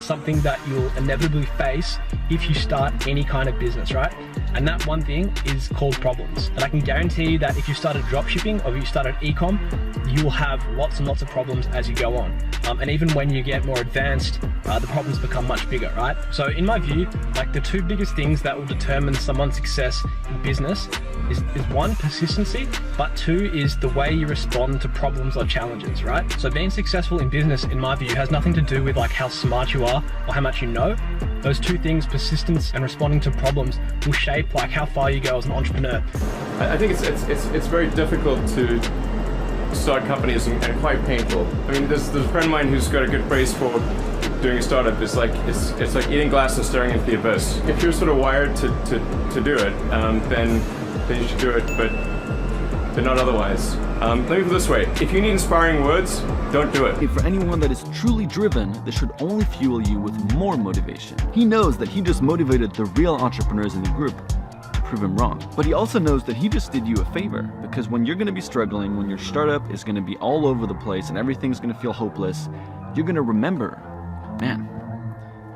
something that you'll inevitably face if you start any kind of business, right? And that one thing is called problems. And I can guarantee you that if you started dropshipping or if you started e-com, you will have lots and lots of problems as you go on. And even when you get more advanced, the problems become much bigger, right? So in my view, like the two biggest things that will determine someone's success in business is one, persistency, but two is the way you respond to problems or challenges, right? So being successful in business, in my view, has nothing to do with like how smart you are or how much you know. Those two things, persistence and responding to problems, will shape like how far you go as an entrepreneur. I think it's very difficult to start companies and quite painful. I mean, there's a friend of mine who's got a good phrase for doing a startup. It's like eating glass and staring into the abyss. If you're sort of wired to do it, then you should do it, but not otherwise. Let me put it this way, if you need inspiring words, don't do it. For anyone that is truly driven, this should only fuel you with more motivation. He knows that he just motivated the real entrepreneurs in the group to prove him wrong. But he also knows that he just did you a favor, because when you're gonna be struggling, when your startup is gonna be all over the place and everything's gonna feel hopeless, you're gonna remember, man,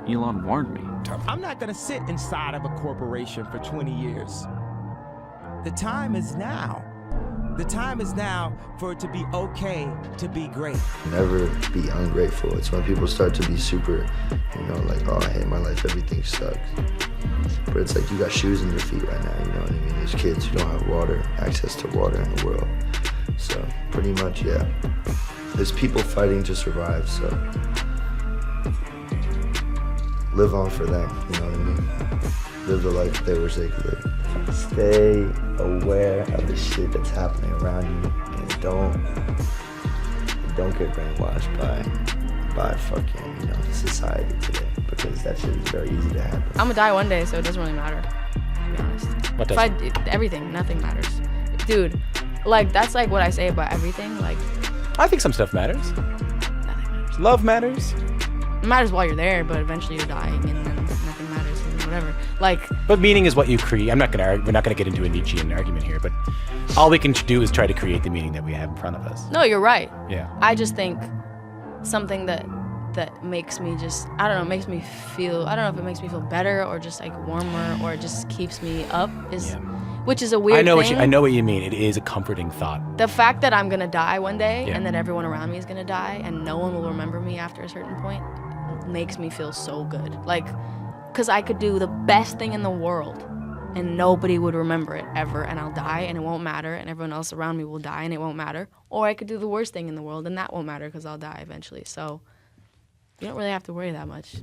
Elon warned me. I'm not gonna sit inside of a corporation for 20 years. The time is now. The time is now for it to be okay to be great. Never be ungrateful. It's when people start to be super, like, oh, I hate my life, everything sucks. But it's like you got shoes in your feet right now, you know what I mean? There's kids who don't have water, access to water in the world. So pretty much, yeah. There's people fighting to survive, so live on for them, you know what I mean? Live the life they wish they could live. Stay aware of the shit that's happening around you, and don't get brainwashed by fucking, society today, because that shit is very easy to happen. I'm gonna die one day, so it doesn't really matter, to be honest. What does? Everything, nothing matters. Dude, like, that's like what I say about everything, like. I think some stuff matters. Nothing matters. Love matters. It matters while you're there, but eventually you're dying, and then nothing matters, and whatever. Like. But meaning is what you create. We're not gonna get into a Nietzschean argument here, but all we can do is try to create the meaning that we have in front of us. No, you're right. Yeah. I just think something that makes me just, I don't know, makes me feel, I don't know if it makes me feel better or just like warmer or it just keeps me up is, which is a weird thing. I know what you mean. It is a comforting thought. The fact that I'm gonna die one day and that everyone around me is gonna die and no one will remember me after a certain point makes me feel so good. Like, cause I could do the best thing in the world and nobody would remember it ever, and I'll die and it won't matter, and everyone else around me will die and it won't matter. Or I could do the worst thing in the world and that won't matter because I'll die eventually. So you don't really have to worry that much.